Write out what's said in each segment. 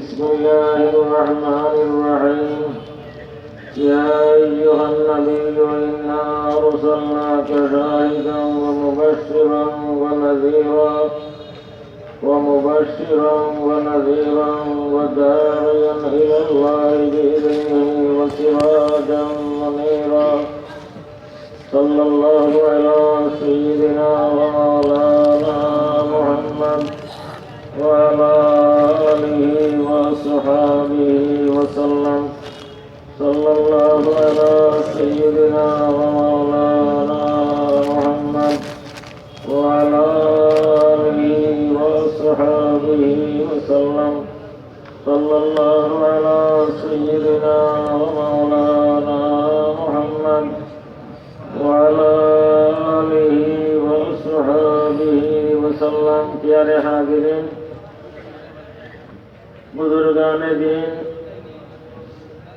بسم الله الرحمن الرحيم. يا أيها النبي إنا أرسلناك شاهدا ومبشرا وداعيا إلى الله بإذنه وسراجا منيرا. صلى الله على سيدنا ومولانا محمد وعلى آله وصحبه وسلم. صلى الله على سيدنا ومولانا محمد وعلى آله وصحبه وسلم. صلى الله على سيدنا ومولانا محمد وعلى آله وصحبه وسلم. प्यारे हाज़िरीन, बुजुर्गाने दीन,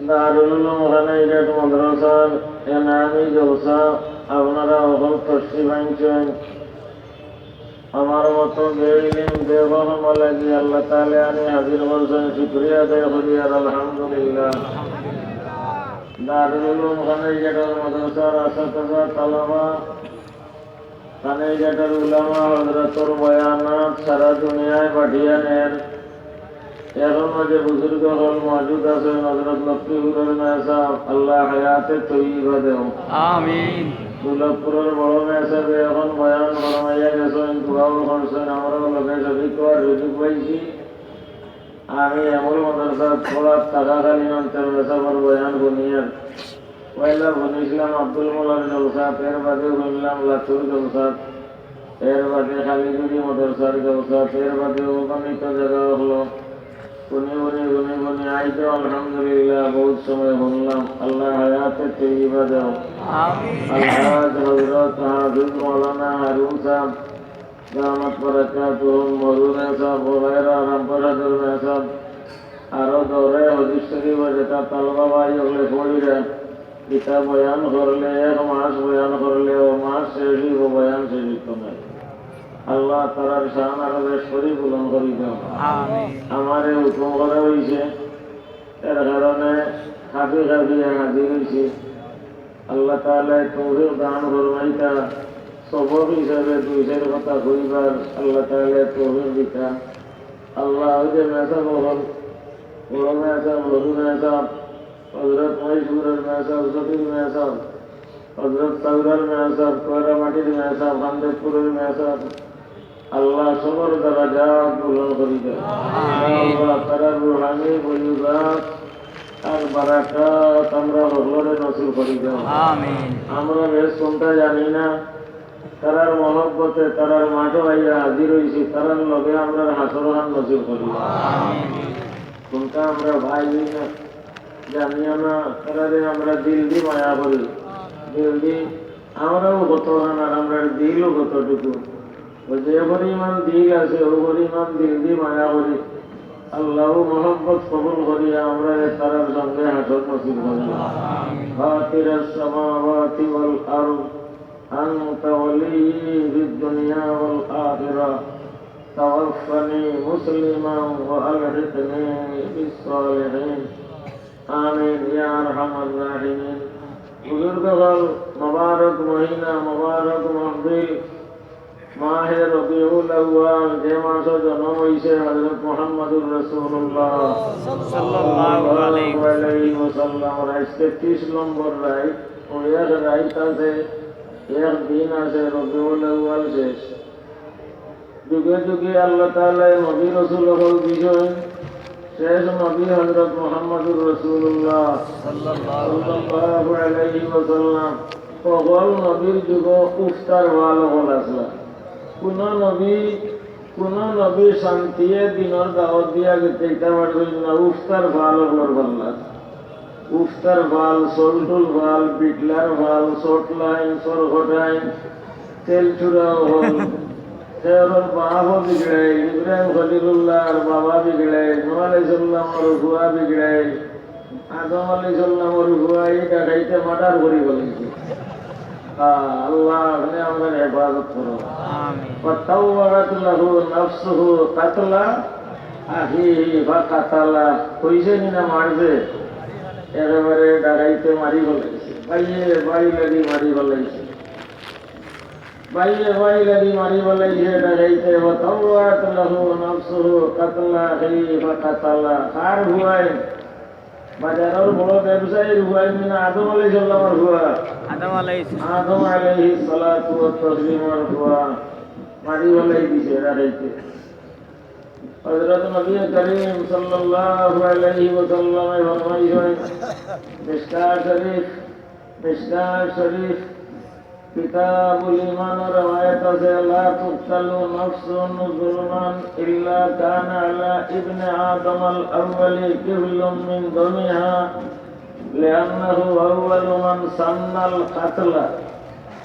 দারুল উলুম খানাইঘাট মাদ্রাসার এনামি জলসা আপনারা অকল তশরিফ আনছেন। আমার মতো বেইলিম বেগম লাগি আল্লাহ তাআলা আনি হাজির করছেন। শুকরিয়া আদায় করি আর আলহামদুলিল্লাহ। দারুল উলুম খানাইঘাটের মাদ্রাসার আসাতাজা তালাবা, খানাইঘাটের উলামা হযরতুর বয়ানাত সারা দুনিয়ায় পাঠিয়ানের। এখনো যে বুজুর্গ হল মজুদ আছেন হযরত লতিফুর মেহসাব, আল্লাহ হায়াতে তৈয়বা দেও, আমিন। দুলভপুরের বড় মেহসাব এখন বয়ান ফরমাইয়া গেছেন, দুআও করছেন, আমরাও লোকে শরীক হওয়ার সুযোগ পাইছি। আমি এমন মাদ্রাসা পড়ার টাকাকালীন অন্তর মেহসাবের বয়ান শুনিয়ার পয়লা শুনেছিলাম আব্দুল মোলার জলসা, এর বাদে শুনলাম লাতুর জলসা, এর বাদে খালিগুড়ি মাদ্রাসার জলসা, এর বাদে অগণিত জায়গা হলো। গুনে গুনে আইতো আলহামদুলিল্লাহ বহুত সময় শুনলাম। আল্লাহ হায়াতে তৈয়বা দাও, আলহাজ হযরত হাফিজ মাওলানা হারুন সাহেব দামাত বারাকাতুহুম মরুনা সাহেব ওগায়রা রামপুরহাটের মেহসাব আরো দৌড়ে হদিস শরীফ যেটা তালবা ভাই ওগুলো পড়িরা এটা বয়ান করলে এক মাস বয়ান করলে ও মাস শেষ হইব, বয়ান শেষ হইত না। আল্লাহ তাআলার শান আরো শরীফ উলন করি দাও। আমারে হুকুম করা হয়েছে, এর কারণে হাফি হাজির হয়েছি। আল্লাহ তাআলা তৌফিক দান ফরমাইতা, সবক হিসাবে দুইশের কথা কইবার আল্লাহ তাআলা তৌফিক দিতা। আল্লাহ যে মেহসাব হল বড় মেহসাব, লঘু মেহসাব, হযরত মহিষপুরের মেহসাব, সফির মেহসাব, হযরত সাউরার মেহসাব, কয়রামাটির মেহসাব, খানদেবপুরের মেহসাব, আল্লাহ সবর দরজাত বুলন্দ করি দেয়। আল্লাহ তাআলার রুহানি ফয়ুজাত আর বারাকাত আমরা সকলের নসিব করি দাও, আমিন। আমরা বেশ কোনটা জানি না, তারার মহব্বতে তারার মাঠে আইয়া হাজির হইছি, তারার লগে আমরা হাসরহান নসিব করি দাও, আমিন। কোনটা আমরা ভাই না জানিও না, তারারে আমরা দিল দি মায়া করি, দিল দি আমরাও কত আর আমরা দিলও কতটুকু, যে পরিমাণ দিল আছে ও পরিমাণ দিল দি মায়া করি। আল্লাহ মোহাম্মদ কবুল করিয়া আমরা তারার সঙ্গে হাসর নসিব করি। ফাতিরাস সামাওয়াতি ওয়াল আরদ আনতা ওয়ালিয়্যি ফিদ দুনিয়া ওয়াল আখিরাহ তাওয়াফফানি মুসলিমান ওয়া আলহিকনি বিস সালিহিন। আমিন ইয়া আরহামার রাহিমিন। বুজুর্গগণ, মুবারক মহিনা, মুবারক মাহফিল, মাহে রবিউল আউয়াল, যে মাসে জন্ম হইছে হযরত মুহাম্মদুর রাসূলুল্লাহ সাল্লাল্লাহু আলাইহি ওয়াসাল্লাম। আজকে 30 নম্বর রাত, ও এর রাত আছে, এক দিন আছে রবিউল আউয়াল শেষ। যুগে যুগে আল্লাহ তাআলা নবী রাসূল হল বিষয়, শেষ নবী হযরত মুহাম্মদুর রাসূলুল্লাহ সাল্লাল্লাহু আলাইহি ওয়াসাল্লাম। সকল নবীর যুগ উফতার ভালো হল আসলা। কোন নবী শান্তিয়ে দিনের দাওয়াত দিয়া গেতে এটা পারবেন না। উফতার ভাল হলোর ভাল্লা, উফতার ভাল, সলটুল ভাল, বিটলার ভাল, শর্ট লাইন, সরঘট লাইন, তেল চূড়াও হল। সেওর বাবা বিগড়াই, ইব্রাহিম খলিলুল্লাহ আর বাবা বিগড়াই, নূহ আলাইহিস সালামের রুহুয়া বিগড়াই, আদম আলাইহিস সালামের রুহুয়া এটা খাইতে মার্ডার করি বলেছে। আল্লাহ আমরা হেফাজত করো। আমিন। ওয়াতাওয়ারাত লাহু নাফসুহু কাতলা আহি বা কাতালা কইছে কিনা মারছে একেবারে ডাকাইতে মারি ফেলাইছে বাইয়ে বাই লাগি মারি ফেলাইছে বাইয়ে বাই লাগি মারি ফেলাইছে ডাকাইতে ওয়াতাওয়াত লাহু নাফসুহু কাতলা আহি বা কাতালা কার হুয়াই বাজারের বড় ব্যবসায়ীর হুয়াই মিনা আদম আলাইহিস সালামের হুয়া আদম আলাইহিস সালাতু ওয়াত তাসলিমের হুয়া মারি ফেলাই দিছে ডাকাইতে हज़रत नबी करीम सल्लल्लाहु अलैहि वसल्लम फरमाइए मिशकात शरीफ किताबुल ईमान और रवायत से ला तुक़तलु नफ्सुन ज़ुल्मन इल्ला कान अला इब्न आदम अल अव्वली किफ़लुम मिन दुनिया लिअन्नहु अव्वलु मन सन्नल क़त्ल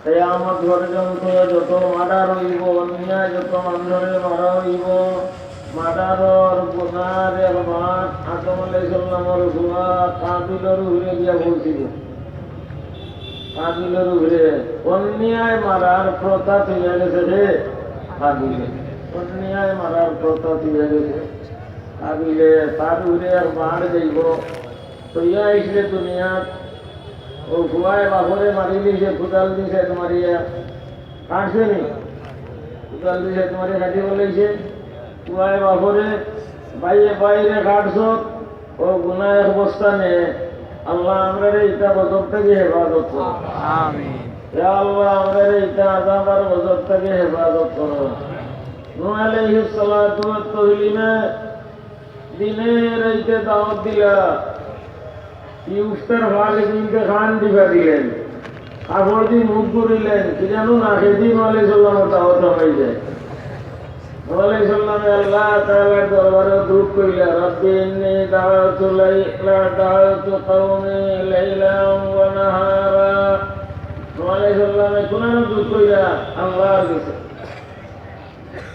क़यामत पर्यন্ত যত মারা রইব অন্যায় যত মানুষের মারা রইব মাদারর গুনার রহমান আদম আলাইহিস সালামের গুনাহ কাবিলের উপরে দিয়া পৌঁছিল কাবিলের উপরে অন্যায় মারার প্রথা তৈরি গেছে রে কাবিলে অন্যায় মারার প্রথা তৈরি গেছে কাবিলে তার উপরে আর বাড় যাইব তৈরি আইসলে দুনিয়া ও ভুয়ায় বাপরে মারি দিয়েছে কোদাল দিয়েছে মারিয়া কাটছে নি কোদাল দিয়েছে মারিয়া কাটি বলেছে কুয়ায় বাপরে বাইরে বাইরে ঘাটছ ও গুনায় অবস্থা নে আল্লাহ আমরা ইটা বজর থেকে হেফাজত করো আমিন ইয়া আল্লাহ আমরা ইটা আযাবার বজর থেকে হেফাজত করো নূহ আলাইহিস সালাতু ওয়াত তাসলিমে দিনে রাইতে দাওয়াত দিলা ইফতার ওয়ালে দিনকে খান দিবা দিলেন কাপড় দিয়ে মুখ করিলেন কি জানো না সেদিন আলাইহিস সালামের দাওয়াত হয়ে যায় আল্লাহ তাআলার দরবারে দুঃখ কইলা রব্বি ইন্নী দাআওতু কওমি লাইলান ওয়া নাহারা আলাইহিস কুনান দুঃখ কইলা আল্লাহর কাছে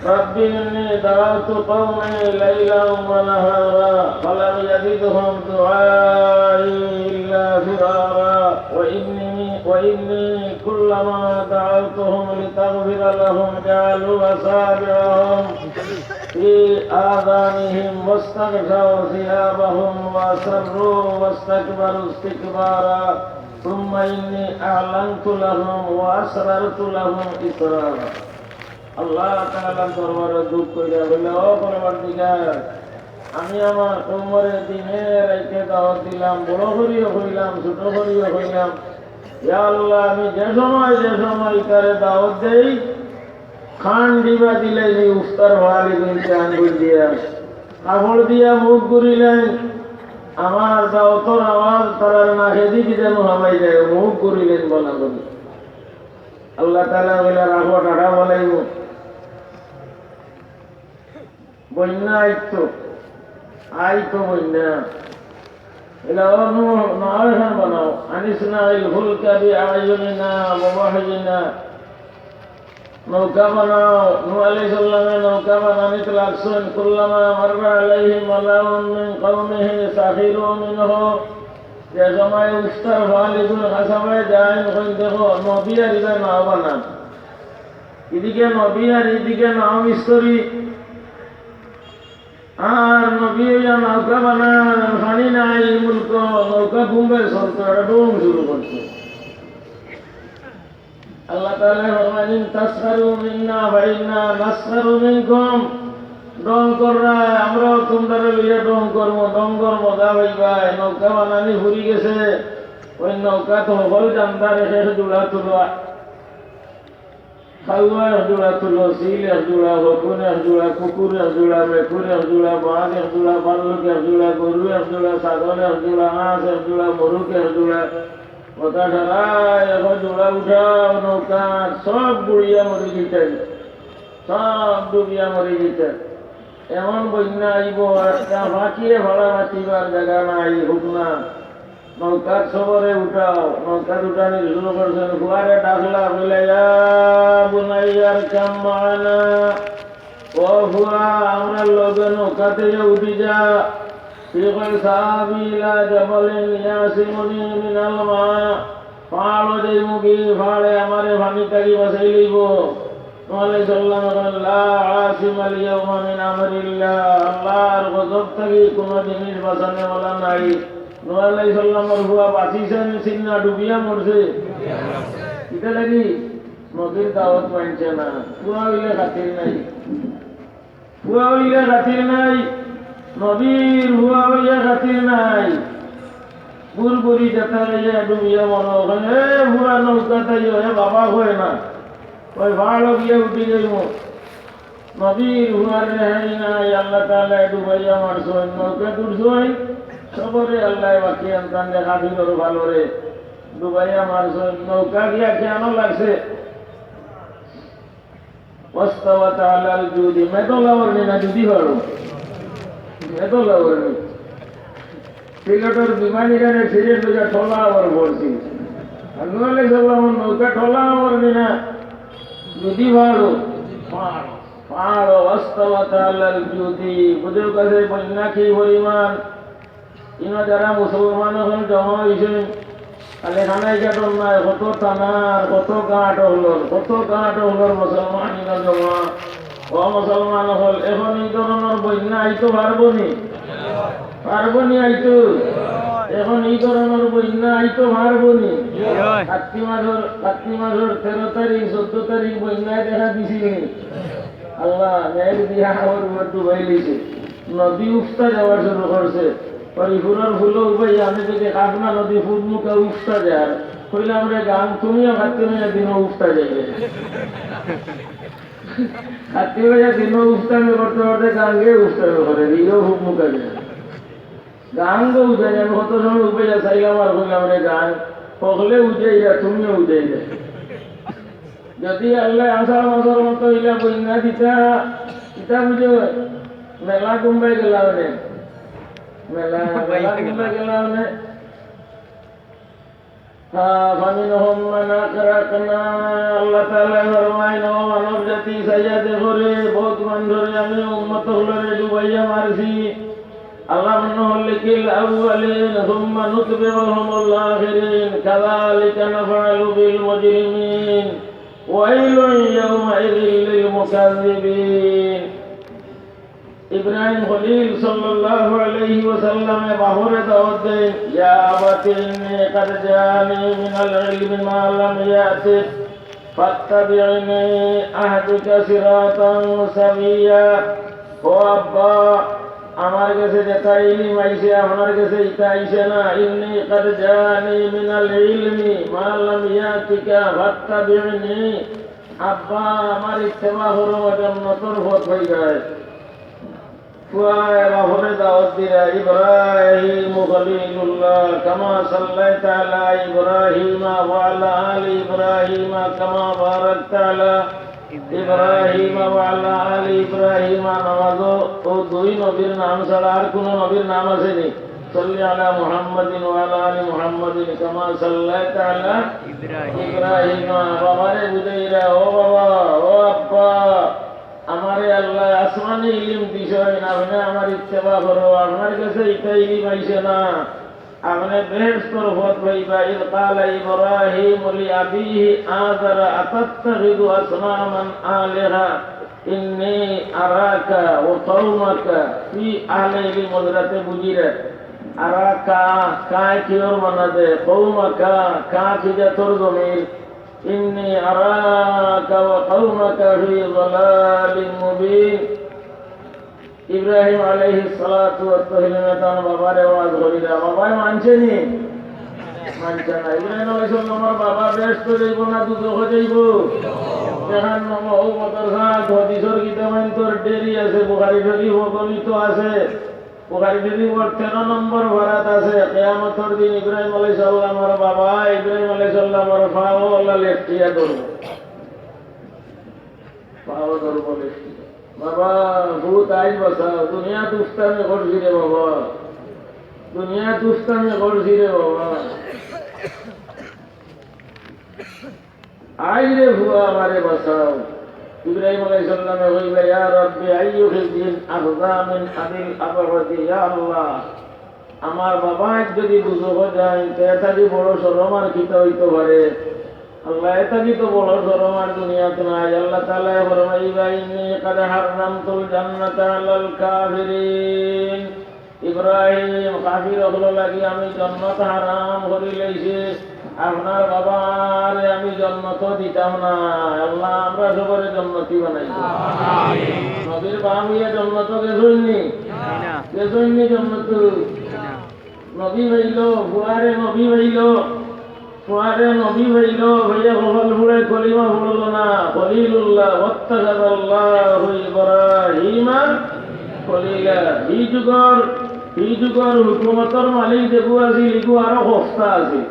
রব্বি ইন্নী দাআওতু কওমি লাইলান ওয়া নাহারা ফালাম ইয়াজিদহুম দুআই ইল্লা ফিরারা وإني كلما دعوتهم لتغفر لهم جعلوا أصابعهم في آذانهم واستغشوا ثيابهم وأسروا واستكبروا استكبارا ثم إني أعلنت لهم وأسررت لهم إسرارا الله تعالى দরবারে দুঃখ কইরা বলে ও পরবর্তীকার আমি আমার উম্মরে দিনে রাইতে দাওয়াত দিলাম বড় করিও হইলাম ছোট করিও হইলাম ইয়া আল্লাহ আমি যে সময় করে দাওয়াত দেই খান দিবা দিলে উফতার ভালি দিনতে আঙ্গুল দিয়া কাপড় দিয়া মুখ করিলেন আমার দাওয়াতর আওয়াজ তারার না সেদিকে যেন হামাই যায় মুখ করিলেন বলা বলি আল্লাহ তাআলা বলে রাখো টাকা বলাইব বন্যা আইতো বন্যা إلى نوح نعرفا بناو أنسنا الفلك بأعيننا ووحينا নৌকা বানাও নূহ আলাইহিস সালামের নৌকা বানানিত লাগছেন কুল্লামা মাররা আলাইহি মালাউন মিন কওমিহি সাখিরু মিনহু যে সময় উস্তার ওয়ালিদুল হাসাবে যায় কই দেখো নবী আর ইবা নাও বানান এদিকে নবী আর এদিকে নাও মিস্ত্রি আর নবী নৌকা বানান পানি নাই মুলক নৌকা ঘুমবে সরকার ডুম শুরু করছে আল্লাহ তাআলা ফরমালেন তাসখারু মিন্না ওয়া ইন্না নাসখারু মিনকুম ডং কররা আমরা তোমরা লইয়া ডং করব মজা হইবা নৌকা বানানি ঘুরি গেছে ওই নৌকা তো হল জানদারে শেষ জুড়া তুলবা খাওয়ার জোড়া তুলো সিলের জোড়া হকুনের জোড়া কুকুরের জোড়া মেকুরের জোড়া বাঘের জোড়া ভাল্লুকের জোড়া গরুয়ের জোড়া ছাগলের জোড়া হাঁসের জোড়া মরুকের জোড়া কথা ঢালাই এখন জোড়া উঠাও নৌকা সব বুড়িয়া মরি যেতেন সব ডুবিয়া মরি যেতেন এমন বন্যা আইব একটা বাঁচিয়ে ভাড়া বাঁচিবার জায়গা নাই হোক না নৌকার সবরে উঠাও নৌকার উঠানি শুরু করছেন ফুয়ারে ডাকলা বলে বুনাইয়ার কামানা ও ফুয়া আমরা লোকে নৌকাতে যে উঠি যা শিখল সাহাবিলা জবলিন ইয়াসিমুনি মিনাল মা পাড়ো যে মুগি ফাড়ে আমারে ভানি তারি বসাই লইব আলাইহিস সালাম লা আসিমাল ইয়াওমা মিন আমরিল্লাহ, আল্লাহর গজব থেকে কোনো জিনিস বাঁচানে ওয়ালা নাই। নূহ আলাইহিস সালামের হুয়া বাঁচিছেন সিন্না ডুবিয়া মরছে, এটা লাগি নদীর দাওয়াত মানছে না, পুরা হইলে খাতির নাই, পুরা হইলে খাতির নাই, নবীর হুয়া হইয়া খাতির নাই। বুলবুলি যেতে ডুবিয়া মনো ওখানে পুরা নৌকাতে বাবা হয় না, ওই ভালো গিয়ে উঠে যাইব। নবীর হুয়ার রেহাই নাই, আল্লাহ তাআলা ডুবাইয়া মারছই, নৌকা তুলছই, সবরে আল্লাহ বাকি আনতান দেখা দিল ভালো রে, ডুবাইয়া মারছই, নৌকা গিয়া কেন লাগছে। ওয়াস্তাওয়াত আলাল জুদি, মেদলাওয়ার না জুদি হলো, মেদলাওয়ার নি সিলেটের বিমানিরানে সিলেট লইয়া ঠলাওয়ার বলছি, আর নূহ আলাইহিস সালাম নৌকা ঠলাওয়ার না যদি ভালো পাহাড় ওয়াস্তাওয়াত আলাল জুদি, বুঝেও কাছে বন্যা কি পরিমাণ। ইনা যারা মুসলমান এখন জমা হয়েছে, তাহলে খানায় কাটল নাই, কত টানার কত গাঁট হল, কত গাঁট হল মুসলমান ইনা জমা। ও মুসলমান হল এখন এই ধরনের বন্যা আইতো পারবো নি, পারবো নি আইতো, এখন এই ধরনের বন্যা আইতো পারবো নি। কার্তিক মাসের 13 তারিখ 14 তারিখ বন্যায় দেখা দিছিলেন, আল্লাহ মেঘ দিয়া আমার ডুবাই লিছে, নদী উফতা যাওয়ার শুরু করছে। পরিপুরের ফুলো উপাই আমি যদি কাকনা নদী ফুট মুখে উফতা যায়, কইলে আমরা গান তুমিও কাটতে দিনও উফতা যাইবে, কাটতে দিনও উফতামি করতে করতে গান গিয়ে উফতামি করে দিও ফুট মুখে যায়, গান গো উঠে যায়। কত সময় উঠে যায় চাইলাম আর কইলাম রে গান পকলে উঠে যায়, তুমিও উঠে যায়। যদি আল্লাহ আষাঢ় মাসের মতো ইলা বন্যা দিতা, ইটা বুঝে মেলা কুম্বাই গেলা মানে, মেলা কুম্বাই গেলা মানে ফামিনহুম মান আকরাকনা, আল্লাহ তাআলা ফরমায় ও মানব জাতি সাইয়াদে করে বহুত মানুষরে আমি উম্মত হলরে ডুবাইয়া মারছি। আল্লাহ মুনহলিকিল আউয়ালিন সুম্মা নুতবিউহুমুল আখিরিন কাযালিকা নাফআলু বিল মুজরিমিন ওয়াইলুন ইয়াওমাইযিল লিল মুকাযযিবিন। ইব্রাহিম খলিল সাল্লাল্লাহু আলাইহি ওয়াসাল্লাম বাহরে দাওয়াত দেন, ইয়া আবাতি ইন্নী কাদ জাআনি মিনাল ইলমি মা লাম ইয়াতিক ফাত্তাবি'নি আহদিকা সিরাতান সাবিয়্যা। ও আব্বা, আমার কাছে যেটা ইলম আইছে আপনার কাছে এটা আইছে না। ইন্নী কাদ জাআনি মিনাল ইলমি মা লাম ইয়াতিকা ফাত্তাবি'নি, আব্বা আমার ইত্তেবা করো, জান্নাতের পথ হয়ে যায়। বাহরে দাওয়াত দিরা, ইব্রাহিম খলিলুল্লাহ কামা সাল্লাইতা আলা ইব্রাহিম ওয়া আলা আলি ইব্রাহিম কামা বারাকতা আলা ইব্রাহিম ওয়া আলা আলি ইব্রাহিম। নামাজ ও দুই নবীর নাম ছাড়া আর কোন নবীর নাম আসেনি। সাল্লি আলা মুহাম্মাদিন ওয়া আলা আলি মুহাম্মাদিন কামা সাল্লাইতা আলা ইব্রাহিম। বাবারে বুঝাইরা, ও বাবা, ও আব্বা, আমারে আল্লাহ আসমানি ইলম দিছেন, আপনি আমার ইত্তেবা করো, আপনার কাছে এটা ইলম আইছে না, আপনি বেহেশতের পথ পাইবা। ইয ক্বালা ইব্রাহিম লিআবিহি আযারা আতাত্তাখিযু আসনামান আলিহা ইন্নী আরাকা ওয়া কওমাকা ফি আহলি মুদরাতে বুজিরা। আরাকা কায় কিওর বানাদে, কওমাকা কা কিজা তোর জমির, ইন্নী আরাকা ওয়া কওমাকা ফি যালালিন মুবিন। ইব্রাহিম আলাইহিস সালাতু ওয়াস সালাম বাবারে আওয়াজ করিলা, বাবাই মানছে নি, মানছে না। ইব্রাহিম আলাইহিস সালামের বাবা বেহেশত যাইব না দুজখ যাইব? যেখান ও মাদ্রাসা হাদিসের কিতাবেন তোর দেরি আছে, বুখারী শরীফ বর্ণিত আছে, বুখারী শরীফের 13 নম্বর ভারাত আছে। কিয়ামতের দিন ইব্রাহিম আলাইহিস সালামের বাবা ইব্রাহিম আলাইহিস সালামের পাও আল্লাহ লেফটিয়া করবে, পাও ধরবো লেফটিয়া। বাবা বহুত আইজ বাঁচাও, দুনিয়া দুষ্টামি করছি রে বাবা, দুনিয়া দুষ্টামি করছি রে বাবা। আইজ রে ভুয়া আমারে বাঁচাও। ইব্রাহিম আলাইহিস সালামে কইবা, ইয়া রাব্বি আইয়ুহিদ্দিন আফযা মিন আবিল আবরাদি। ইয়া আল্লাহ, আমার বাবা যদি দুজখ যায় তে তাদি বড় শরম আর কিতা হইতে পারে। আল্লাহ এটাকে তো বড় ধরম আর দুনিয়াতে নাই। আল্লাহ তাআলা ফরমাইবা ইন্নী কাদ হারামতুল জান্নাতা আলাল কাফিরিন। ইব্রাহিম কাফির হলো লাগি আমি জান্নাত হারাম করে লইছি, আপনার বাবার আমি জান্নাত দিতাম না। আল্লাহ আমরা সবরে জান্নাতি বানাইব। নবীর বামিয়া জান্নাত গেছইনি, গেছইনি জান্নাত। নবী হইল বুয়ারে, নবী হইল বুয়ারে, নবী হইল ভাইয়া কপাল ফুড়ে কলিমা পড়ল না। খলিলুল্লাহ ওয়াত্তাখাযাল্লাহু ইব্রাহিমা খলিলা। এই যুগর হুকুমতর মালিক যেগু আছিল ইগু আরো সস্তা আছিল।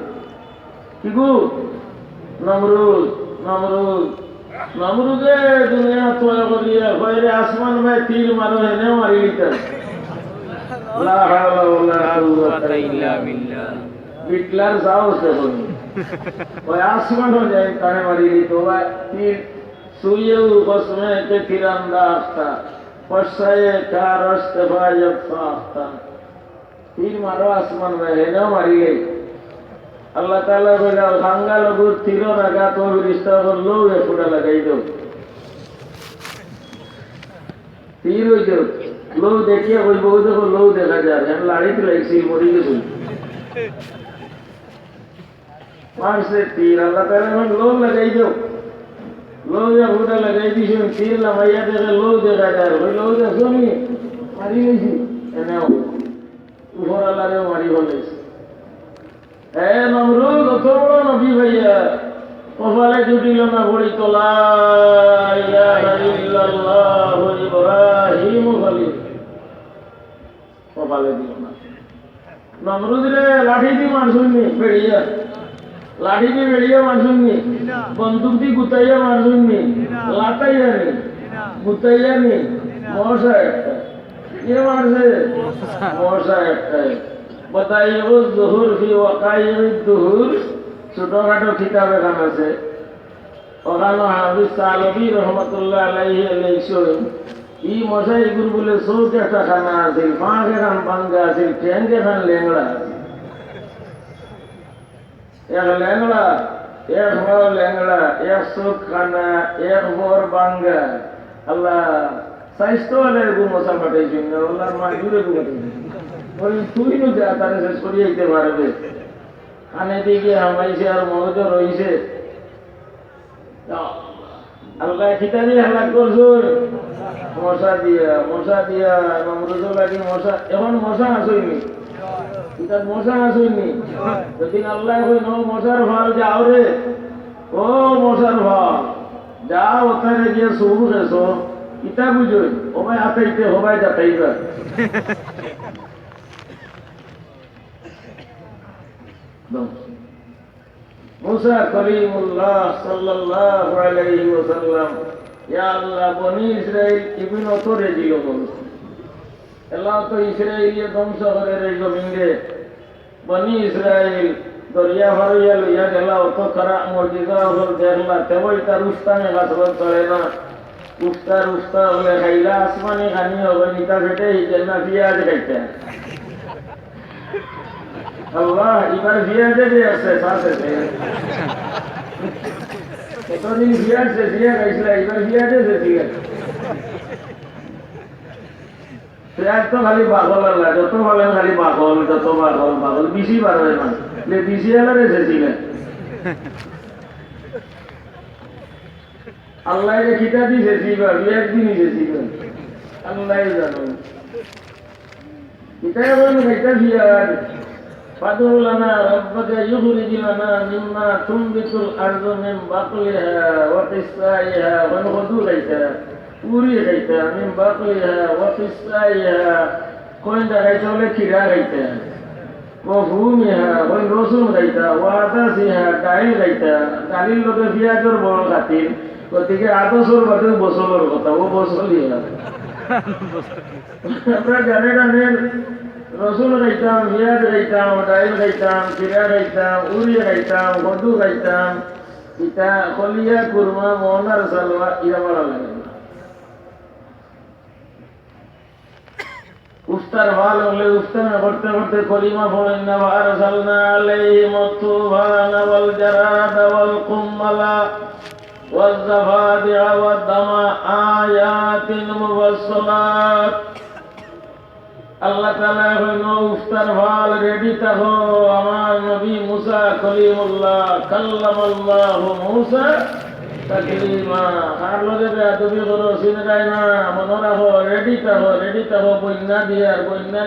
কিগু নমরুদে দুনিয়া তয় করিয়া কইরে আসমান ভাই তীর মারো হেনে মারি দিতেন। লা হাওলা ওয়ালা কুওয়াতা ইল্লা বিল্লাহ। বিটলার যাও সে বলি ওই আসমান হয়ে যায় কানে মারি দিত। তীর সুইয়ে বসমে কে তিরান্দাজটা পশ্চায়ে চার ইস্তেফায়ত ফাখতা। তীর মারো আসমান ভাই হেনে মারি গই। আল্লাহ তাআলা কইলা ভাঙ্গা লগুর তীর লাগা তো ফেরেশতা বললো এ ফুটা লাগাই দাও। তীর হইতো লো দেখিয়া কইব দেখো লো দেখা যায় আমি লাড়িতে লাগছি মরি গেছি মারছে তীর। আল্লাহ তাআলা লো লাগাই দাও। লো ফুটা লাগাই দিছি তীর লাগাইয়া দেখে লো দেখা যায়। ওই লো দেখো নি মারি গেছি এনেও উপর আল্লাহরেও মারি ফেলেছি। এ নমরুদ অত বড় নবী ভাইয়া কপালে জুটিল না পড়িত লা ইলাহা ইল্লাল্লাহু ইব্রাহিম খলিল। কপালে দিল না। নমরুদরে লাঠি দিয়ে মারছুননি বেড়িয়া, লাঠি দিয়ে বেড়িয়া মারছুননি, বন্দুক দিয়ে গুতাইয়া মারছুননি, লাটাইয়া নি গুতাইয়া নি, মশা একটা কে মারছে? মশা একটাই। बताइए जुहुर फी वकाइम दुहुर ছোটখাটো কিতাব এখান আছে। ওখানে হাফিজ সালবী রহমতুল্লাহ আলাইহি লিখছেন ই মশাই গুর বলে চৌক একটা খানা আছিল, পাঁচ এখান ভাঙ্গা আছিল, ঠ্যাং এখান লেংড়া আছিল। এক লেংড়া, এক বড় লেংড়া, এক চোখ খানা, এক বর ভাঙ্গা। আল্লাহ স্বাস্থ্য হলে গু মশা পাঠাইছেন না, আল্লাহর মা জুড়ে গু পাঠাইছেন। তুই নো যা তারে শেষ করিয়াইতে পারবে। কানে দিকে হামাইছে আর মগজ রইছে। আল্লাহ খিতা দিয়ে হালাক করছুন মশা দিয়া নমরুদ লাগি মশা। এখন মশা আসইনি, এটা মশা আসইনি। যদি আল্লাহ কই ন মশার ভাল যাও রে, ও মশার ভাল যাও ওখানে গিয়ে সবু খেছো ইটা বুঝই ওবাই হাতাইতে হবাই যাতাইবা। মুসা কলিমুল্লাহ সাল্লাল্লাহু আলাইহি ওয়াসাল্লাম ইয়া আল্লাহ বনি ইসরাইল ইবন অতরে দিল বল। আল্লাহ তো ইসরাইলিয়ে ধ্বংস করে রে জমিনে। বনি ইসরাইল দরিয়া ভারিয়া লইয়া গেল, অত খারা মর্যাদা হল দেখলা তেবই তার উস্তানে গাছবল চলে না। উস্তা হলে খাইলা আসমানি খানি হবে নিতা ফেটে হিটেল না পিঁয়াজ খাইতে। আল্লাহ এবার পিঁয়াজে যে আছে সাথে এতদিন পিঁয়াজ পিঁয়া খাইছিল, এবার পিঁয়াজে ঠিক আছে। পেঁয়াজ তো খালি বাগল আল্লাহ যত ভালো খালি বাগল, যত বাগল বেশি বার হয় না বেশি আলারে এসেছিলেন। আল্লাহ খিতা দিছে শিবা বিয়ার দিন শিবা আল্লাহ জানো কিতায় বলেন খাইতা বিয়ার ফাদু লানা রাব্বাকা ইখরিজ লানা মিম্মা তুনবিতুল আরদু মিন বাকলিহা ওয়া কিসাইহা ওয়া নুখদু খাইতা পুরি খাইতা মিন বাকলিহা ওয়া কিসাইহা কোনটা খাইতা বলে খিরা খাইতা ওয়া ফুমিহা ওয়া রসুন খাইতা ওয়া আদাসিহা ডাইল খাইতা। ডালির লোকে পিঁয়াজের বড় খাতির গতিকে আদর্শর বাদে বসলের কথা ও বসলই আমরা জানেন রসুন খাইতাম, পেঁয়াজ খাইতাম, ডাইল খাইতাম, চিরা খাইতাম, উড়িয়ে খাইতাম, মধু খাইতাম, ইটা কলিয়া কুরমা মোহনার সালওয়া ইরা ভালো লাগে না। উফতার ভালো হলে উফতার করতে করতে কলিমা পড়েন না আরসালনা আলাইহিম তুফানা ওয়াল জারাদা ওয়াল কুম্মালা ওয়াল জাফাদিআ ওয়াদ দামা আয়াতিন মুফাসসালাত। আল্লাহ তাআলা হইল উফতার ভাল রেডি থাকো, আমার নবী মুসা কলিমুল্লাহ কাল্লামাল্লাহু মুসা তাকলিমা। আর লগে বেয়াদবি করো চিন্তাই না, মনে রাখো রেডি থাকো বন্যা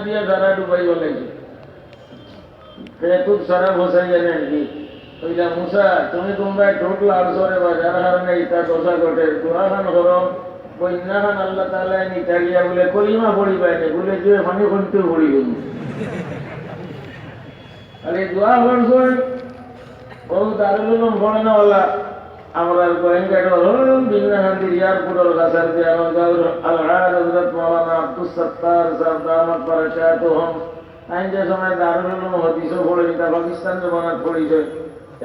দিয়ে যারা ডুবাই বলেছে খুব সারা বসাই জানে নাকি ওইটা মুসা তুমি তোমরা ঢুকলা আরসরে বাজার কারণে ইটা দশা ঘটে দোয়া খান করো বন্যা খান আল্লাহ তাআলা নিতা গিয়া বলে কলিমা পড়ি পাইনি বলে যে পানি কমতে পড়ি গেল। আর এই দোয়া করছেন ও দারুল উলুম পড়ানোওয়ালা আমরা গোয়েঙ্গাটোর বিন্নাহান্দির এয়ারপোর্টের কাছার যে আমার গাঁর আলহাজ হযরত মাওলানা আব্দুস সাত্তার সাহেব দামাত বারাকাতুহুম আইন যে সময় দারুল উলুম হাদিসও পড়ে তা পাকিস্তান জমানাত পড়িছে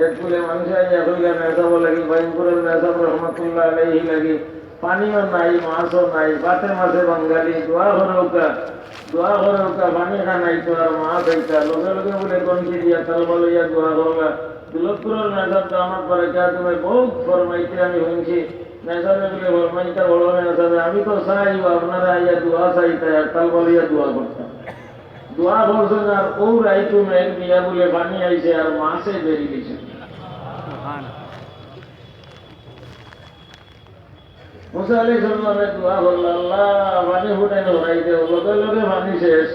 এরপরে মানুষ আইয়া কইলা মেসাব লাগি বাইনপুরের মেসাব রহমাতুল্লাহ আলাইহি লাগি পানিও নাই মাছও নাই বাতে মাছে বাঙালি দোয়া করোকা পানি খানাই তো আর মাছ আইতা লগে লগে বলে গঞ্জি দিয়া তালবা লইয়া দোয়া করলা দুলতপুরের মেসাব দামাত বারাকাতুহুম বহুত ফরমাইতে আমি শুনছি মেসাবে বলে ফরমাইতা বড় মেসাবে আমি তো চাই আপনারা আইয়া দোয়া চাইতা তালবা লইয়া দোয়া করতাম দোয়া করছেন আর ও রাইতু মেঘ দিয়া বলে পানি আইছে আর মাছে বেরিয়ে গেছে। মুসা আলাইহিস সালামে দোয়া করল আল্লাহ পানি ফুটাই ধরাই দেও লগে লগে পানি শেষ।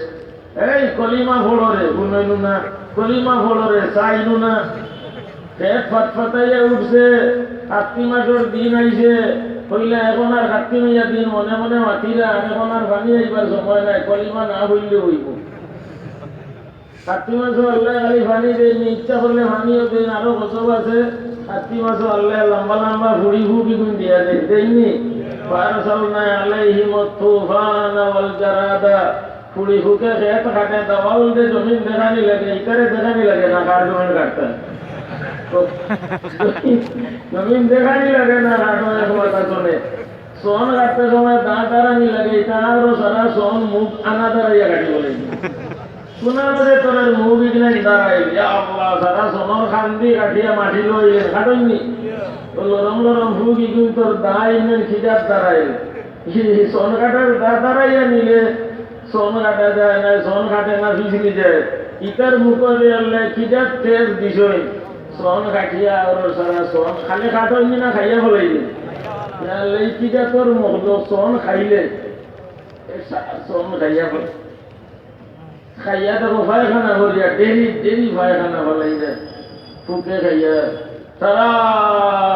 এই কলিমা ফোড়ো রে গুনাইনু না কলিমা ফোড়ো রে চাইনু না পেট ফাটফাটাইয়া উঠছে কার্তিক মাসের দিন আইছে কইলে এখন আর কার্তিক মাইয়া দিন মনে মনে মাতিরা এখন আর পানি আইবার সময় নাই কলিমা না হইলে হইব। কার্তিক মাসও আল্লাহ খালি পানি দেয়নি ইচ্ছা করলে পানিও দেন আরো গছব আছে কার্তিক মাসও আল্লাহ লম্বা লম্বা ফুড়ি ফুকি গুণ দিয়া দেয় দেয়নি ফারসালনা আলাইহিম তুফানা ওয়াল জারাদা ফুড়ি ফুকে খেত কাটে দাওয়াল দে জমিন দেখানি লাগে ইকারে দেখানি লাগে না কার জমিন কাটতে জমিন দেখানি লাগে না কার সময় কাটনে সোন কাটতে সময় দাঁত দাঁড়ানি লাগে এটা আরো সারা সোন মুখ আনা দাঁড়াইয়া কাটি বলে শোনালে তোর মুভি নাই দাঁড়াইল আল্লাহ সারা সোনার খান্দি কাটিয়া মাটি লইলেন কাটননি লরম লরম ফুকি কিন্তু তোর দায় নেন খিজার দাঁড়াইল সোন কাটার দা দাঁড়াইয়া নিলে সোন কাটা যায় না সোন কাটে না ফিসলি যায় ইটার মুখে আল্লাহ খিজার তেজ দিছই সোন কাটিয়া আর সারা সোন খালি কাটননি না খাইয়া ফলাইলে এই খিজা তোর মুখ সোন খাইলে সোন খাইয়া ফেলে খাইয়া তো পায়খানা করিয়া ডেরি পায়খানা ফলাই যায় ফুকে খাইয়া সারা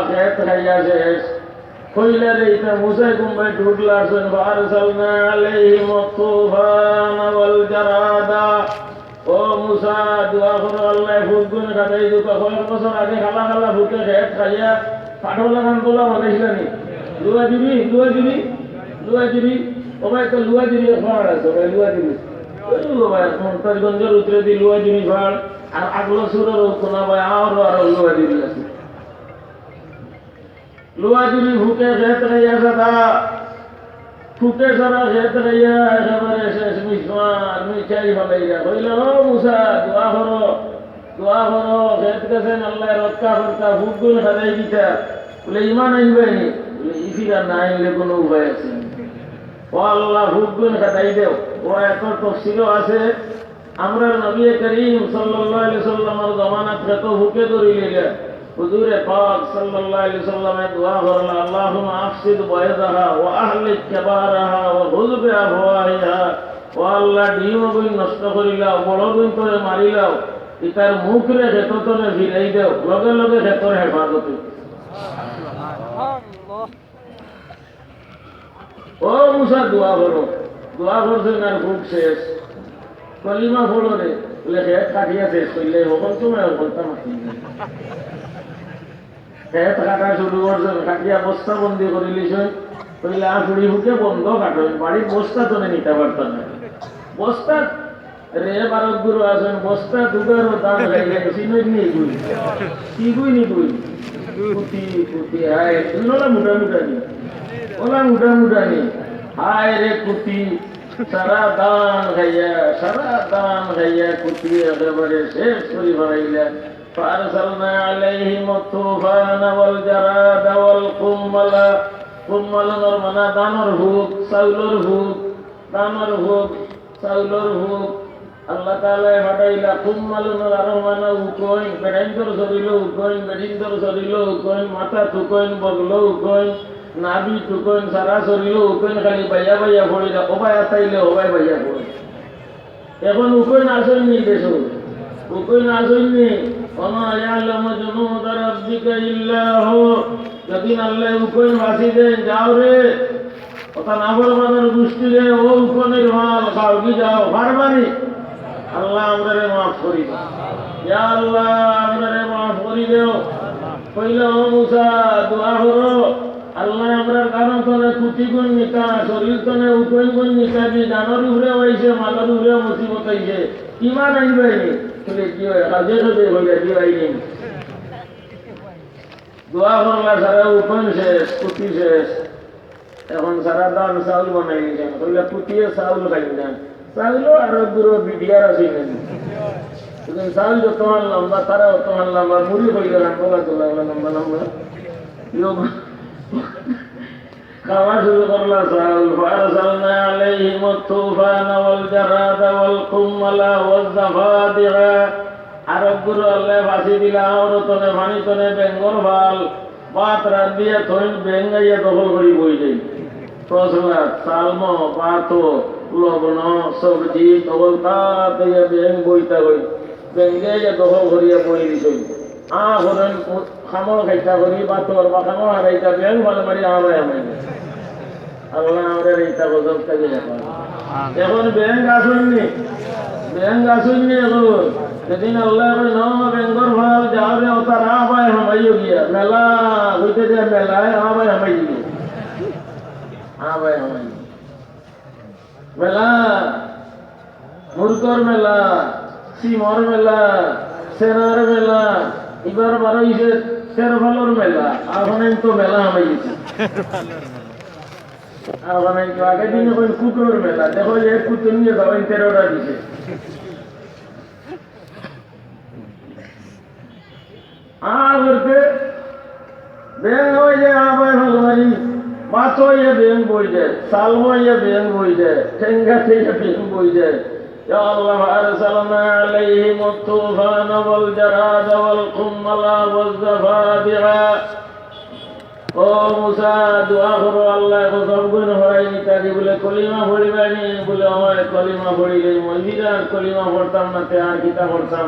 খেত খাইয়া শেষ কইলা রে ইতা মুসাই কুম্বাই ঢুকলা আসেন ফারসালনা আলাইহিম তুফানা ওয়াল জারাদা। ও মুসা দোয়া করো আল্লাহ ফুকগুন কাটাই দুকা কয়েক বছর আগে খালা খালা ফুকে খেত খাইয়া পাঠলা গান তোলা বানাইছিলানি লুয়া দিবি ও ভাই তো লুয়া দিবি ফাড় আছে ভাই লুয়া দিবি মন্তাজগঞ্জের উত্তরে দি লুয়া দিবি ফাড় আর আগলো সুরের কোনা ভাই আরো লুয়া দিবি আছে লুয়া দিবি ফুকে খেত খাইয়া সাদা ফুকে সারা খেত খাইয়া একেবারে শেষ মিঠাই ফলাইয়া কইল ও মুসা দোয়া করো খেত গেছেন আল্লাহ রক্ষা করতা ফুকগুন খাদাই দিতা বলে ইমান আইবানি বলে ইফিরা না আইলে কোনো উপায় আছে ও আল্লাহ ফুকগুন খাদাই দেও ও এত তফসিলও আছে আমরা নবী করিম সাল্লাল্লাহু আলাইহি সাল্লামের জামানাত কত ফুকে ধরিলে হুজুর পাক সাল্লাল্লাহু আলাইহি সাল্লামে দোয়া করলেন আল্লাহুম্মা আফসিদ বাইদাহা ওয়া আহলিক কাবারাহা ওয়া হুযব আফওয়াহিহা ও আল্লাহ ডিম বই নষ্ট করিলাও বড় বই করে মারিলাও ইতার মুখ রে খেতরে ফিরাই দেও লগে লগে খেতর হেফাজত ও মুসা দোয়া করছেন আর খুব শেষ কলিমা ফলো রে বলে খেত কাটিয়া শেষ করলে হকল তোমায় বলতা মাতি খেত কাটা শুরু করছেন কাটিয়া বস্তা বন্দি করে লিছেন কইলে আঁচুড়ি হুকে বন্ধ কাটেন বাড়ির বস্তা তো নিতে পারতাম না বস্তা রে বারত গুরু আছেন বস্তা দুগারও দাম খাইলে চিনই নিয়ে গুই কি গুই নি গুই কুতি হায় ওলা মোটা নি হায় রে কুতি সারা দান খাইয়া কুটিয়ে একেবারে শেষ করে ফেলাইলেন। فأرسلنا عليهم الطوفان والجراد والقمل قمل মানে দানর হুক, চাউলর হুক, দানর হুক, চাউলর হুক আল্লাহ তাআলা ফাটাইলা। কুম্মালুন আরো মানে উকইন, বেড়াইন্দর শরীর উকইন, বেড়িন্দর শরীর উকইন, মাথা টুকইন, বগলো উকইন, নাভি টুকইন, সারা শরীর উকইন, খালি বাইয়া বাইয়া পড়িলা। ওবাই আতাইলে ওবাই বাইয়া পড়ে। এখন উকইন আসেননি দেশ, উকইন আসেননি। ওমা ইয়ালামু জুনুদা রাব্বিকা ইল্লা হু। যদিন আল্লাহ উকইন বাসি দেন, যাও রে ওটা নাফরমানের গোষ্ঠী রে, ও উকইনের মাল খাও কি যাও বারবারই। আল্লাহ আমরারে মাফ করি দাও, ইয়া আল্লাহ আমরারে মাফ করি দেও। কইলা ও মুসা দোয়া করো, আল্লাহ আমরার কারণ তনে কুটি গুণ নিতা, শরীর তনে উকইন গুণ নিতা, দি জানোর উপরে হইছে, মালার উপরে মুসিবত হইছে, ইমান আইবাইনি বলে কি হয় কাজে কাজে হইয়া দিবাইনি। দোয়া করলা সারা উকইন শেষ, কুটি শেষ, এখন সারা দান চাউল বানাই নিছেন। কইলা কুটিয়ে চাউল খাই না, চাউলও আরো দূর বিডিয়ার আছে কিন্তু চাউল যত লম্বা তারা অত লম্বা, মুড়ি হইলে রাখা তোলা লম্বা লম্বা খাওয়া শুরু করলা চাউল। ফারসালনা আলাইহিম তুফান ওয়াল জারাদ ওয়াল কুম্মালা ওয়াজ জাফাদিআ। আরবগুলো আল্লাহ ফাঁসি দিলা, ওর তনে পানি তনে বেঙ্গর ভাল পাত রাত দিয়ে থইন বেঙ্গাইয়া দখল করি বই যাই। প্রসলাদ সালম পাত লবণ সবজি তবল তাতে বেং বইতা হই, বেঙ্গে দখল করিয়া বই দিছ। করেন খামর খাইতা করি পাথর বা খামর হারাইতা বেং ভালো মারি আমায় আমায় আল্লাহ আমরা এইটা গজব থেকে এখন ব্যাংক আসেননি, ব্যাংক আসেননি। এখন যেদিন আল্লাহ ব্যাঙ্গর ভাল যাবে ওটা আবাই হামাইও গিয়া মেলা হইতে যে মেলায় আবাই হামাই গিয়ে আবাই হামাই মেলা, মুরগর মেলা, সিমর মেলা, সেনার মেলা, এবার বারো ইসে শেরফালোর মেলা। এখন তো মেলা হামাই গেছে, আগের দিনে কুকুরের মেলা। দেখো যে কুকুর নিয়ে যাবেন 13টা দিছে। করতে ব্যাং হয়ে যায় আবার ভালোবারি, মাছ হইয়া ব্যাং বই যায়, সাল হইয়া ব্যাং বই যায়, ঠেঙ্গা থেকে ব্যাং বই যায়। يا الله أرسلنا عليهم الطوفان والجراد والقمل والضفادع। ও মুসা দোয়া করো আল্লাহ সবগুণ হরাই নিতাকে বলে কলিমা পড়িবানি বলে আমার কলিমা পড়িলে মহিলার কলিমা পড়তাম না, তে আর কিতা পড়তাম।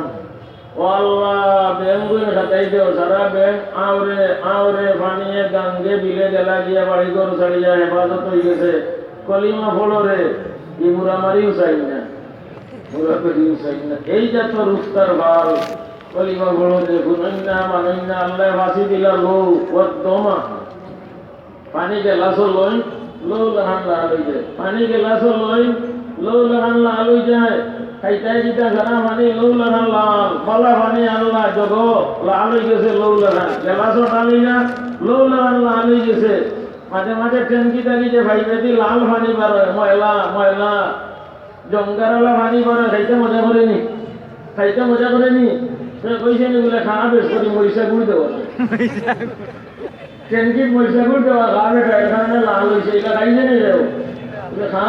ও আল্লাহ ব্যাংগুন খাতাই দেও, সারা ব্যাং আওরে আওরে বানিয়ে গাঙ্গে বিলে গেলা গিয়া বাড়ি ঘর ছাড়িয়া হেফাজত হয়ে গেছে। কলিমা পড়ো রে, ই মুরামারিও চাই না, মুরামারিও চাই না। এই যত রুস্তার ভাল কলিমা পড়ো দেখুন না মানুষ না। আল্লাহ ফাঁসি দিলা লো দমা পানি গেলাসো লই লো লাহান লাল হয়ে যায়, পানি গেলাসো লই লো লাহান লাল হয়ে যায়। খাইতাই দিতা সারা পানি লো লাহান লাল, পালা পানি আল্লাহ জগ লাল হয়ে গেছে, লো লাহান গেলাসো টানি না লো লাহান লাল হয়ে গেছে। মাঝে মাঝে ট্যাঙ্কি থাকি যে ভাই বেদি লাল পানি বারো, ময়লা ময়লা জঙ্গারওয়ালা পানি বারো। খাইতে মজা করেনি, খাইতে মজা করেনি। কইছে নি বলে খাওয়া বেশ করি মরিচা গুড় দেওয়া, ট্যাঙ্কির মরিচা গুড় দেওয়া খাওয়াবে এখানে লাল হয়েছে, এটা খাইছে নি যাও বলে খা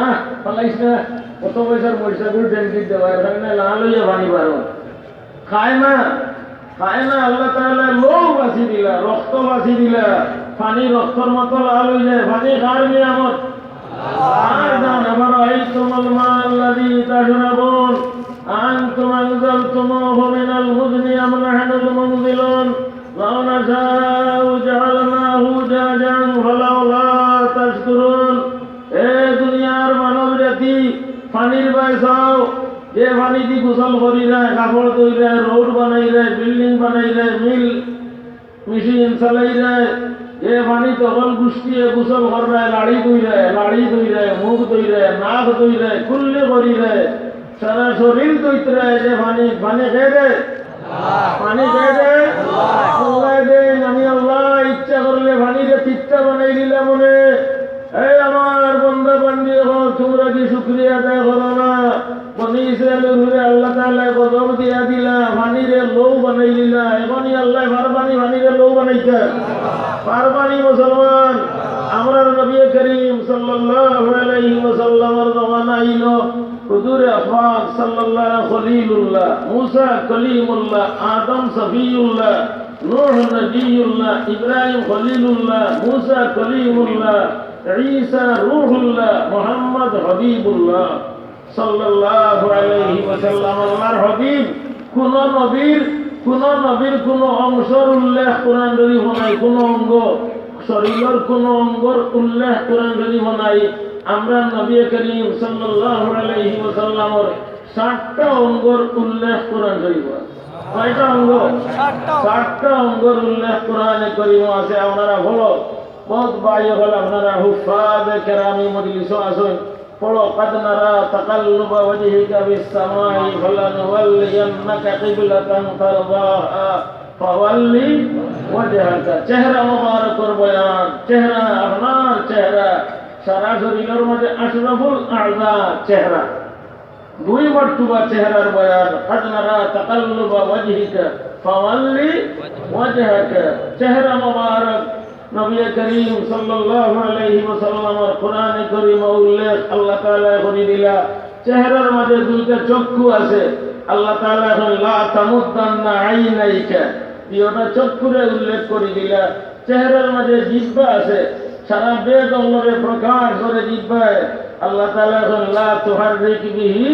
পালাইস না, কত পয়সার মরিচা গুড় ট্যাঙ্কির দেওয়া, এখানে লাল হইয়া পানি বারো। খায় না, খায় না। আল্লাহ তাআলা লোক বাঁচি দিলা, রক্ত বাঁচি দিলা, পানি রক্তর মতো লাল হয়ে যায়। পানি খার নিয়ামত আর দান। আবার আইতুমুল মা আল্লাযী তাশরাবুন আনতুম আনজালতুমুহু মিনাল মুযনি আম নাহনুল মুনজিলুন লাউ নাশাউ জাআলনাহু জাজান ফালাউলা তাশকুরুন। এ দুনিয়ার মানব জাতি পানির বাইসাও, যে পানি দি গোসল করি রায়, কাপড় ধুই রায়, রোড বানাই রায়, বিল্ডিং বানাই রায়, মিল মেশিন চালাই রায়, যে পানি তখন গুষ্টিয়ে গোসল কর রায়, লাড়ি ধুই রায়, মুখ ধুই রায়, নাক ধুই রায়, কুল্লে করি রায়, সারা শরীর ধুইতে রায়। যে পানি পানি খেয়ে দেয়, পানি খেয়ে দেয় আল্লাহ দেন। আমি আল্লাহ ইচ্ছা করলে পানিরে তিত্তা বানাই দিলাম মনে। এই আমার বন্ধা বান্দি, তোমরা কি শুক্রিয়া আদায় করো না। বনি ইসরায়েলের উপরে আল্লাহ তাআলা গজব দিয়া দিলা, পানিরে লৌ বানাই দিলা। এখনই আল্লাহ পারবানি পানিরে লৌ বানাইতা পারবানি। মুসলমান আমরা নবী করিম সাল্লাল্লাহু আলাইহি ওয়াসাল্লামের জমানা আইল, হুজুর পাক সাল্লাল্লাহু খলিলুল্লাহ, মুসা কলিমুল্লাহ, আদম সফিউল্লাহ, নূহ নবিয়ুল্লাহ, ইব্রাহিম খলিলুল্লাহ, মুসা কলিমুল্লাহ, ঈসা রূহুল্লাহ, মুহাম্মদ হাবিবুল্লাহ সাল্লাল্লাহু আলাইহি ওয়াসাল্লাম। আল্লাহর হাবিব কোন নবীর কোন অংশের উল্লেখ কোরআন শরীফ নাই, কোন অঙ্গ শরীরের কোন অঙ্গর উল্লেখ কোরআন শরীফ নাই। আমরা নবী করিম সাল্লাল্লাহু আলাইহি ওয়াসাল্লামের 60টা অঙ্গর উল্লেখ কোরআন শরীফ আছে। কয়টা অঙ্গ? 60টা অঙ্গর উল্লেখ কোরআনে করিম আছে। আপনারা বলো, বহুত ভাই হল আপনারা হুফাজে কেরামি মজলিস আছেন, পড়ো কাদ নারা তাকাল্লুবা ওয়াজহিকা ফিস সামাই ফালানুওয়াল্লিয়ান্নাকা কিবলাতান তারদাহা ফাওয়াল্লি ওয়াজহাকা। চেহারা মুবারকের বয়ান, চেহারা আপনার চেহারা সারা শরীরের মধ্যে আশরাফুল আযা চেহারা, দুই মর্তবা চেহারার বয়ান। কাদ নারা তাকাল্লুবা ওয়াজহিকা ফাওয়াল্লি ওয়াজহাকা। চেহারা মুবারক নবী করিম সাল্লাল্লাহু আলাইহি ওয়াসাল্লামের কোরআনে কারীম উল্লেখ আল্লাহ তাআলা করে দিলা। চেহারার মধ্যে দুইটা চক্ষু আছে। আল্লাহ তাআলা এখন লা তামুদ্দান্না আইনাইকা, দুইটা চক্ষুরে উল্লেখ করে দিলা। চেহারার মধ্যে জিহ্বা আছে, সারা বেদ অঙ্গরে প্রকাশ করে জিহ্বায়। আল্লাহ তাআলা এখন লা তুহাররিক বিহি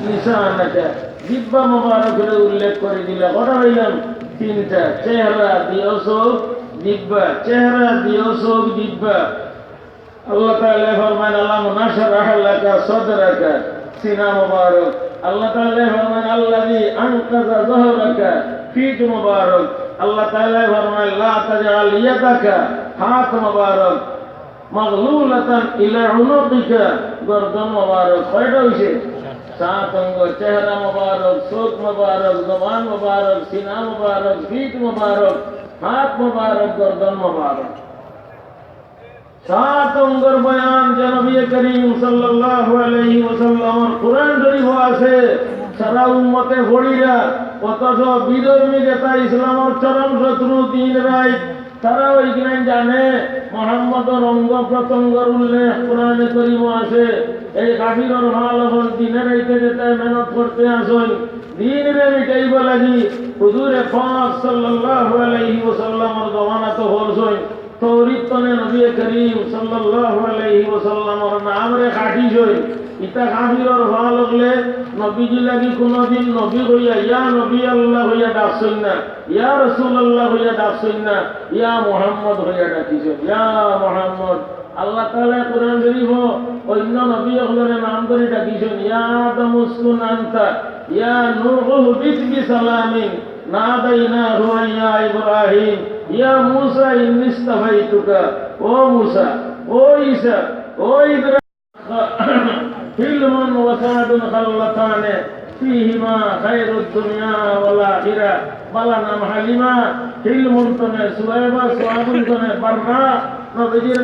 লিসানাকা, জিহ্বা মুবারকের উল্লেখ করে দিলা। কটা হইলাম? তিনটা। চেহারা দিও চোখ জিহ্বা, চেহারা দিও চোখ জিহ্বা। আল্লাহ তাআলা ফরমান আল্লাহ নাশরাহ লাকা সাদরাকা, সিনা মুবারক। আল্লাহ তাআলা ফরমান আল্লাযী আনকাযা যহরাকা, ফিট মুবারক। আল্লাহ তাআলা ফরমান লা তাজআল ইয়াদাকা, হাত মুবারক, মাগলুলাতান ইলা উনুকিকা, গর্দন মুবারক। কয়টা হইছে? 7 অঙ্গ। চেহারা মুবারক, চোখ মুবারক, জবান মুবারক, সিনা মুবারক, ফিট মুবারক, হাত মুবারক, গর্দন মুবারক। 7 অঙ্গের বয়ান যে নবী করিম সাল্লাল্লাহু আলাইহি ওয়াসাল্লামের কোরআন শরীফ আছে। সারা উম্মতে পড়িরা, অথচ বিধর্মী যেটা ইসলামের চরম শত্রু দিন রায়, তারা ওইখানে জানে মুহাম্মদের অঙ্গ প্রত্যঙ্গের উল্লেখ কোরআনে কারীম আছে। এই কাফিরের হাল এখন দিনের রাইতে যেটা মেহনত করতে আসেন, দিনরে মিটাইব লাগি হুজুরে পাক সাল্লাল্লাহু আলাইহি ওয়াসাল্লামের জমানা তো হলছই। তৌরিত তনে নবী করিম সাল্লাল্লাহু আলাইহি ওয়াসাল্লামের নামরে খাটিছই। ইতা কাফিরের হাল হলে নবীজি লাগি কোনদিন নবী হইয়া ইয়া নবী আল্লাহ হইয়া ডাকছই না, ইয়া রাসূলুল্লাহ হইয়া ডাকছই না, ইয়া মুহাম্মদ হইয়া ডাকিছেন, ইয়া মুহাম্মদ। আল্লাহ তাআলা কোরআন শরীফ অন্য নবী হলরে নাম করে ডাকিছেন, ইয়া আদম উসকুন আনতা, ইয়া নূহ বিত বিসালামিন নাদাইনাহু ইয়া ইব্রাহিম, ইয়া মূসা ইন্নী ইসতাফাইতুকা। ও মূসা, ও ঈসা, ও ইব্রাহিম, হিলমুন ওয়া সাদুন খাল্লাতানে ফীহিমা খায়রুদ দুনিয়া ওয়াল আখিরা। বালা নাম হালিমা, হিলমুন তনে সুহাইবা, সুহাবুন তনে বাররা। নবীজির